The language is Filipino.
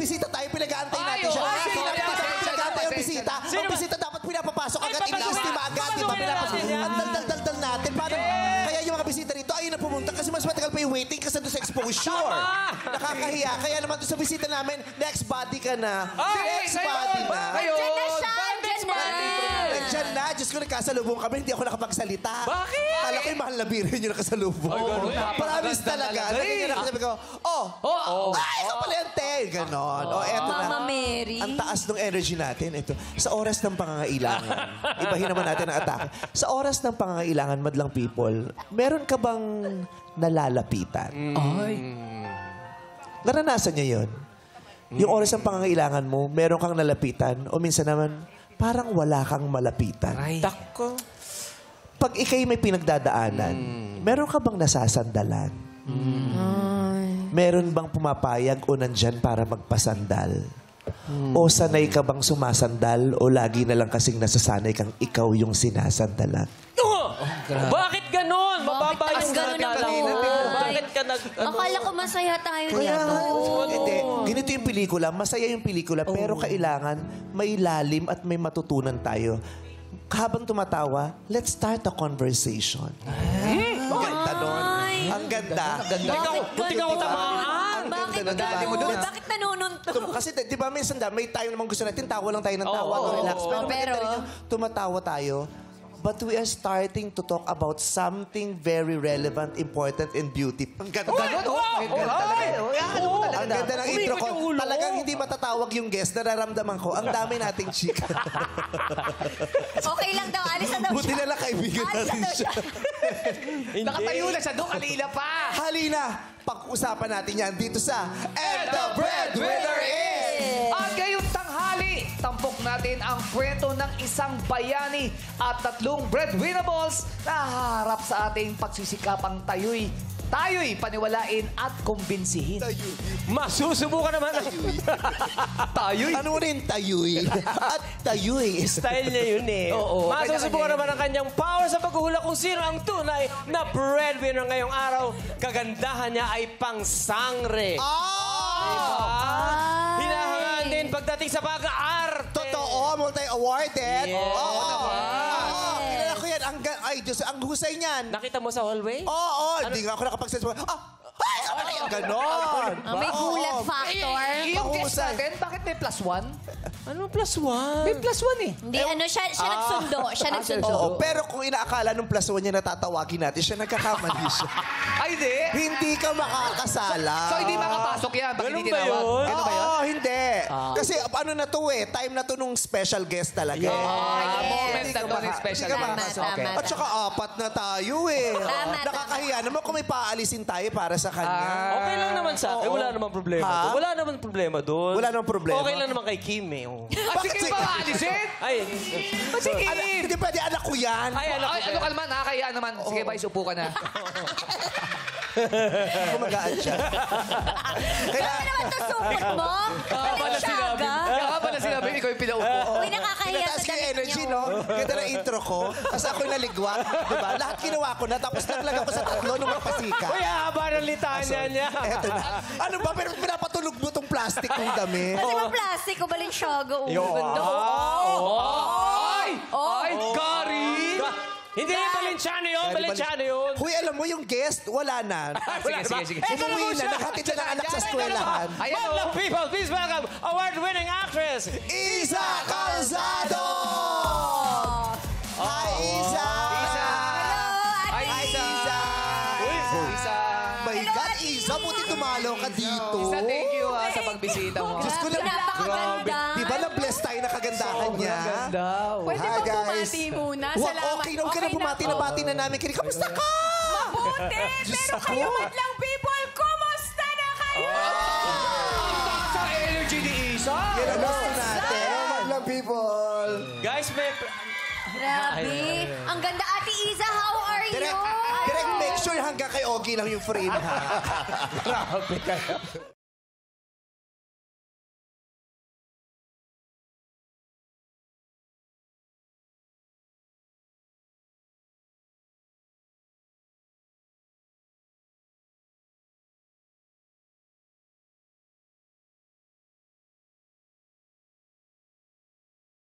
bisita tayo, pinag-aantay natin siya. oo, Hindi natin pasensya pinag-aantay na, ang bisita. Ang bisita dapat pinapapasok agad, iniistima agad, di ba? Ang daldal-daldal natin. Paano? Kaya yung mga bisita rito, ayun na pumunta kasi mas matagal pa yung waiting kasi doon sa exposure. Nakakahiya. Kaya naman doon sa bisita namin, next body ka na. Next body na. Ngayon. Diyan na. Diyos ko, nagkasalubong kami. Hindi ako nakapagsalita. Bakit? Kala ko yung mahal na biro yung nakasalubong. Promise talaga. Nagiging ako sabi ko, ikaw pala yan, te. Ganon. Eto na. Mama Mary. Ang taas ng energy natin. Ito. Sa oras ng pangangailangan. Ibahin naman natin ang atake. Sa oras ng pangangailangan, madlang people, meron ka bang nalalapitan? Naranasan niya yun? Yung oras ng pangangailangan mo, meron kang nalapitan o minsan naman, parang wala kang malapitan. Tako. Pag ikay may pinagdadaanan, meron ka bang nasasandalan? Meron bang pumapayag o nandyan para magpasandal? O sanay ka bang sumasandal o lagi na lang kasing nasasanay kang ikaw yung sinasandalan? Bakit ganon? Mababa Bakit yung ganun ang gagalaw mo. buhay? Bakit ka nag... Akala ko masaya tayo Kaya dito. nga, hindi. Ganito yung pelikula. Masaya yung pelikula, pero kailangan may lalim at may matutunan tayo. Habang tumatawa, let's start a conversation. Ang ganda nun. Ang ganda. Buti ka ko tamaan. Bakit ganda na, diba? ganun? Bakit nanununtok? Kasi di ba minsan may time naman gusto natin, tawa lang tayo ng tawa, relax. Pero maganda rin yung tumatawa tayo. But we are starting to talk about something very relevant, important, and beautiful. Ang ganda. Ang ganda ng intro ko. Talagang hindi matatawag yung guest. Nararamdaman ko. Ang dami nating chika. Okay lang daw. Alis na daw Buti siya. na lang kaibigan Alis na natin daw siya. Nakatayo na siya doon, kanina pa. Halina, pag-usapan natin yan dito sa And the Breadwinner is... At ngayong tanghali, tampok natin ang kwento ng isang bayani at tatlong breadwinnables na haharap sa ating pagsisikapang tayo'y paniwalain at kumbinsihin. Masusubukan naman. Tayo'y? Ano rin tayuy? At tayuy is... Style niya yun eh. Oo, Masusubukan kanya-kanya naman ang kanyang power sa paghuhula kung sino ang tunay na breadwinner ngayong araw. Kagandahan niya ay pangsangre. Hinahangaan din pagdating sa pag-aarte. Totoo, multi-awarded. Yeah. Oo naman. Kilala ko yan. Ay, Diyos, ang husay niyan. Nakita mo sa hallway? Oo, hindi nga ako nakapagsasabi. Ay, ano yan? Ganon. May gulat factor. Yung guest Mahusay. natin, bakit may plus one? Ano plus one? May plus one eh. Hindi, siya nagsundo. Siya nagsundo. Oo, pero kung inaakala nung plus one niya natatawagin natin, siya nagkakamali siya. Ay, di. Hindi ka makakasala. So, hindi makapasok yan. Bakit Ganun hindi ba tinawag? yun? Ganun ba yun? Oo, hindi. Kasi ano na to eh, time na to nung special guest talaga. Moment Hindi na ka to ni maka- special hindi ka guest. makakasala. Tama, At saka apat na tayo eh. Tama, Nakakahiya naman kung may paalisin tayo para sa kanya. Okay lang naman sa akin. Wala namang problema Ha? doon. Wala namang problema doon. Wala namang problema? Okay lang naman kay Kim eh. Oh. Bakit Sige si- ba, alisin? Ay, Sige. Hindi pwede, anak ko yan. ay, anak ko. Ay, ano ka naman, nakakaya naman. Sige ba, isupo ka na. Kumagaan siya. Ano naman to supot mo? Balenciaga? Kaya ka pala sinabi, ikaw yung pinaupo. Uy, nakakahiya Pinataas sa ko yung damit energy, niyo. no? Ganda na intro ko. Tapos ako'y naligwak. Diba? Lahat ginawa ko na. Tapos naglag ako sa tatlo nung magpasika. Uy, haba ng litanya niya. Eto na. Ano ba? Pero pinapatulog mo tong plastic kong dami. Kasi ba plastic o Balenciaga? Oh, ganda. Ay! Ay, Gary! Hindi yung Valenciano yun. Valenciano yun. Huy, alam mo yung guest, wala na. Sige. Umuwi na, nakatid na ng anak sa eskwelahan. Ayan All the people, please welcome award-winning actress. Isa Calzado! Hi, Isa! Isa! Hello, Ay, Ate Isa! Isa! My God, Isa, buti tumalo ka dito. Isa, thank you sa pagbisita mo. Diyos ko na, Napakaganda. di ba na-bless tayo na kagandahan niya? Pwede Hi, ba guys. bumati muna? Wag, Salamat. okay na, huwag ka na bumati na bati na namin. Kini, kamusta ka? Mabuti! Diyos Pero ko. kayo madlang people, kumusta na kayo? Sa energy ni Isa! Yan ang gusto natin. Lang people. Guys, may... Grabe. Ang ganda, Ate Isa. How are you? Direct make sure hanggang kay Ogie lang yung frame, ha? Grabe kayo.